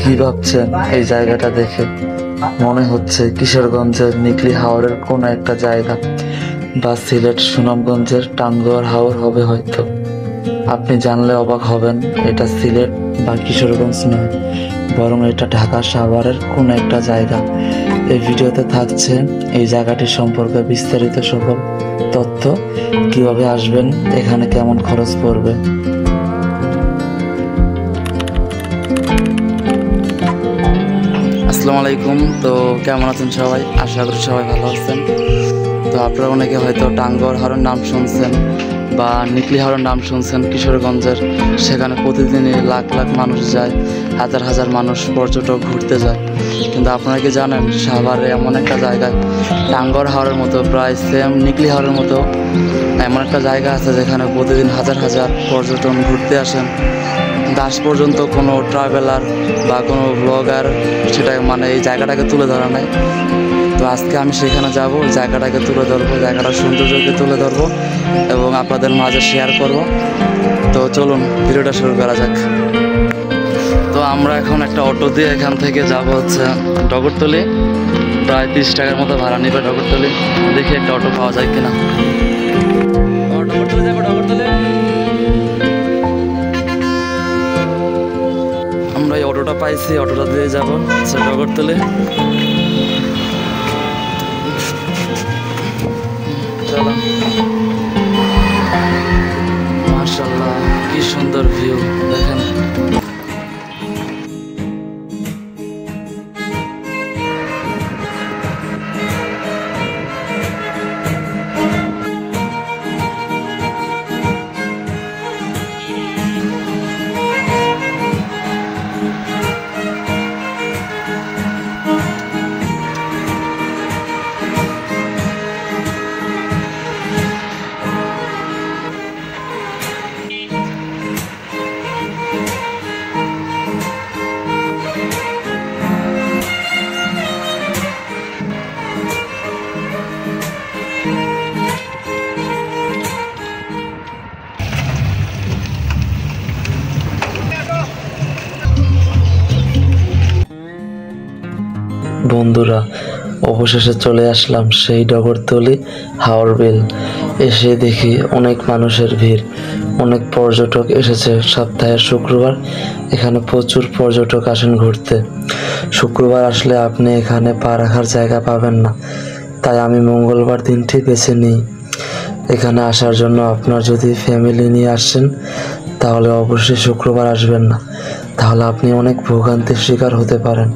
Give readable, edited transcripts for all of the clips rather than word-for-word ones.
কি ভাবছেন এই জায়গাটা দেখে? মনে হচ্ছে কিশোরগঞ্জের নিকলি হাওরের কোনো একটা জায়গা, বা সিলেট সুনামগঞ্জের টাঙ্গুয়ার হাওর হবে হয়তো। আপনি জানলে অবাক হবেন, এটা সিলেট বা কিশোরগঞ্জ নয়, বরং এটা ঢাকা সাভারের কোনো একটা জায়গা। এই ভিডিওতে থাকছে এই জায়গাটি সম্পর্কে বিস্তারিত সকল তথ্য, কিভাবে আসবেন, এখানে কেমন খরচ পড়বে। আসসালামু আলাইকুম। তো কেমন আছেন সবাই? আশা করি সবাই ভালো আছেন। তো আপনারা অনেকে হয়তো টাঙ্গুয়ার হাওরের নাম শুনছেন বা নিকলি হাওরের নাম শুনছেন কিশোরগঞ্জের। সেখানে প্রতিদিনই লাখ লাখ মানুষ যায়, হাজার হাজার মানুষ পর্যটক ঘুরতে যায়। কিন্তু আপনারা কি জানেন, সাভারে এমন একটা জায়গায় টাঙ্গুয়ার হাওরের মতো প্রায় সেম নিকলি হাওরের মতো এমন একটা জায়গা আছে যেখানে প্রতিদিন হাজার হাজার পর্যটন ঘুরতে আসেন। আজ পর্যন্ত কোনো ট্রাভেলার বা কোনো ব্লগার সেটা এই জায়গাটাকে তুলে ধরা নাই। তো আজকে আমি সেখানে যাব, জায়গাটাকে তুলে ধরবো, জায়গাটার সৌন্দর্যকে তুলে ধরবো এবং আপনাদের মাঝে শেয়ার করব। তো চলুন ভিডিওটা শুরু করা যাক। তো আমরা এখন একটা অটো দিয়ে এখান থেকে যাব হচ্ছে ডগরতলি। প্রায় 30 টাকার মতো ভাড়া নেবে ডগরতলি। দেখি একটা অটো পাওয়া যায় কিনা। ডগরতলি যাবো, ডগরতলি। আমরা এই অটোটা পাইছি, অটোটা দিয়ে যাবো ডগরতলি। চলো। মাশাআল্লাহ, কি সুন্দর ভিউ দেখেন। বন্ধুরা, অবশেষে চলে আসলাম সেই ডগরতলি হাওর বিল। এসে দেখি অনেক মানুষের ভিড়, অনেক পর্যটক এসেছে। সপ্তাহের শুক্রবার এখানে প্রচুর পর্যটক আসেন ঘুরতে। শুক্রবার আসলে আপনি এখানে পা রাখার জায়গা পাবেন না, তাই আমি মঙ্গলবার দিনটি বেছে নিই এখানে আসার জন্য। আপনার যদি ফ্যামিলি নিয়ে আসেন তাহলে অবশ্যই শুক্রবার আসবেন না, তাহলে আপনি অনেক ভোগান্তির শিকার হতে পারেন।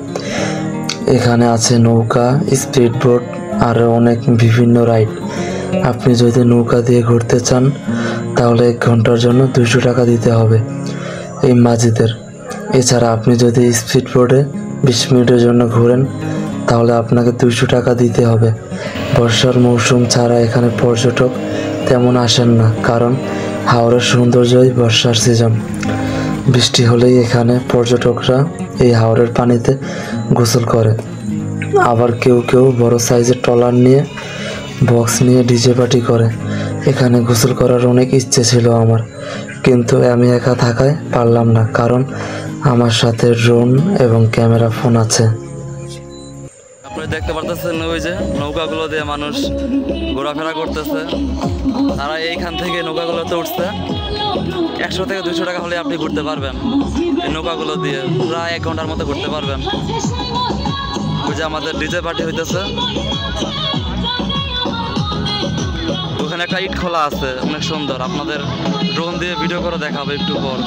এখানে আছে নৌকা, স্পিড বোট, আরও অনেক বিভিন্ন রাইড। আপনি যদি নৌকা দিয়ে ঘুরতে চান তাহলে 1 ঘন্টার জন্য 200 টাকা দিতে হবে এই মাঝিদের। এছাড়া আপনি যদি স্পিড বোটে 20 মিনিটের জন্য ঘোরেন তাহলে আপনাকে 200 টাকা দিতে হবে। বর্ষার মৌসুম ছাড়া এখানে পর্যটক তেমন আসেন না, কারণ হাওরের সৌন্দর্যই বর্ষার সিজন। বৃষ্টি হলেই এখানে পর্যটকরা এই হাওরের পানিতে গোসল করে। আবার কেউ কেউ বড় সাইজের ট্রলার নিয়ে, বক্স নিয়ে ডিজে পার্টি করে। এখানে গোসল করার অনেক ইচ্ছে ছিল আমার, কিন্তু আমি একা থাকায় পারলাম না, কারণ আমার সাথে ড্রোন এবং ক্যামেরা ফোন আছে। আপনারা দেখতে পারতেছেন ওই যে নৌকাগুলো দিয়ে মানুষ ঘোরাফেরা করতেছে। তারা এইখান থেকে নৌকাগুলোতে উঠছে। 100 থেকে 200 টাকা হলে আপনি ঘুরতে পারবেন এই নৌকাগুলো দিয়ে, প্রায় 1 ঘন্টার মতো ঘুরতে পারবেন। ওই যে আমাদের ডিজে পার্টি হইতেছে, ওখানে একটা ইট খোলা আছে, অনেক সুন্দর। আপনাদের ড্রোন দিয়ে ভিডিও করে দেখাবে একটু পর।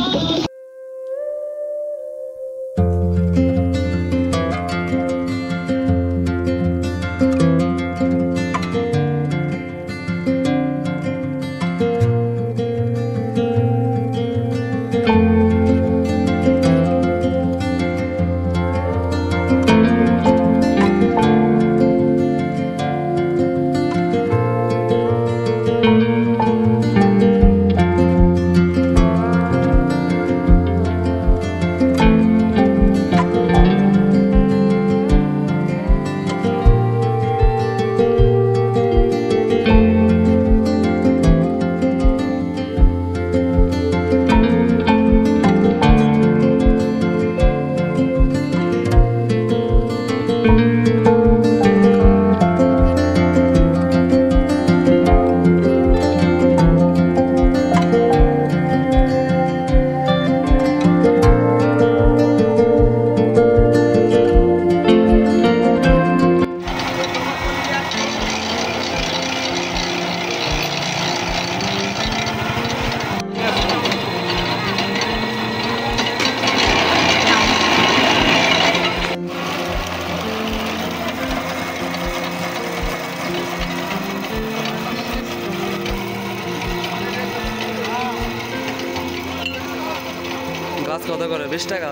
গাছ কত করে? 20 টাকা।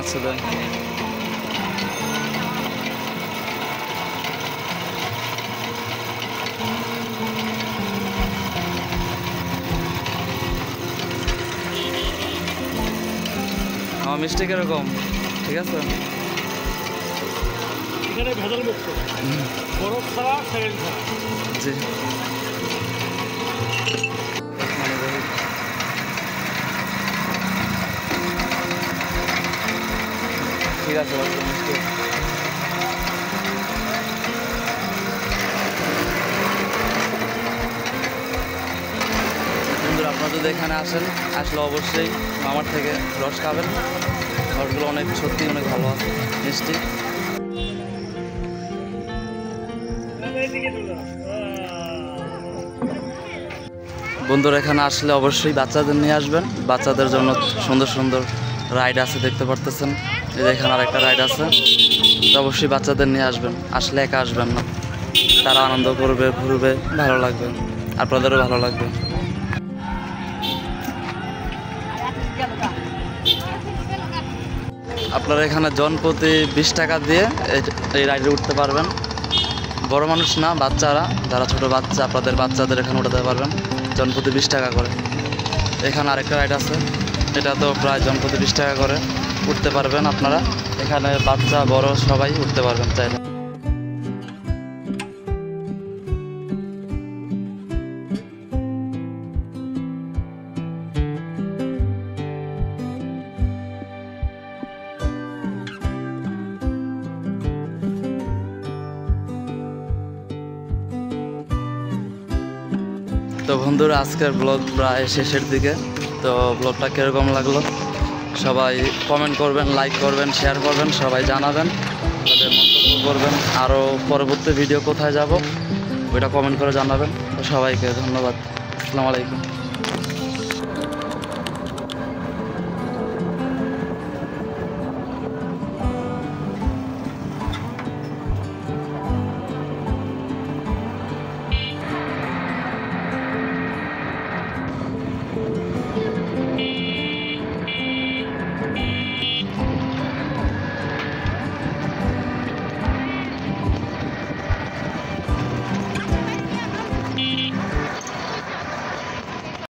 আচ্ছা দেন। আমার মিষ্টি কিরকম? ঠিক আছে। এখানে ভেজাল মুক্ত, বরফ ছাড়া, সেল ছাড়া। জি ঠিক আছে। মিষ্টি বন্ধুরা, আপনারা যদি এখানে আসেন, আসলে অবশ্যই আমার থেকে রস খাবেন। রসগুলো অনেক সত্যি অনেক ভালো আছে, মিষ্টি। বন্ধুরা, এখানে আসলে অবশ্যই বাচ্চাদের নিয়ে আসবেন। বাচ্চাদের জন্য সুন্দর সুন্দর রাইড আছে, দেখতে পারতেছেন। এই যে এখানে আরেকটা রাইড আছে, তো অবশ্যই বাচ্চাদের নিয়ে আসবেন। আসলে একা আসবেন না, তারা আনন্দ করবে, ঘুরবে, ভালো লাগবে, আপনাদেরও ভালো লাগবে। আপনারা এখানে জনপ্রতি 20 টাকা দিয়ে এই রাইডে উঠতে পারবেন। বড় মানুষ না, বাচ্চারা, যারা ছোট বাচ্চা, আপনাদের বাচ্চাদের এখানে উঠাতে পারবেন জনপ্রতি 20 টাকা করে। এখানে আরেকটা রাইড আছে, এটা তো প্রায় জনপ্রতি 20 টাকা করে উঠতে পারবেন আপনারা। এখানে বাচ্চা বড় সবাই উঠতে পারবেন চাইলে। তো বন্ধুরা, আজকের ব্লগ প্রায় শেষের দিকে। তো ব্লগটা কীরকম লাগলো সবাই কমেন্ট করবেন, লাইক করবেন, শেয়ার করবেন, সবাই জানাবেন, তাদের মন্তব্য করবেন। আরও পরবর্তী ভিডিও কোথায় যাব ওইটা কমেন্ট করে জানাবেন। তো সবাইকে ধন্যবাদ। আসসালামু আলাইকুম।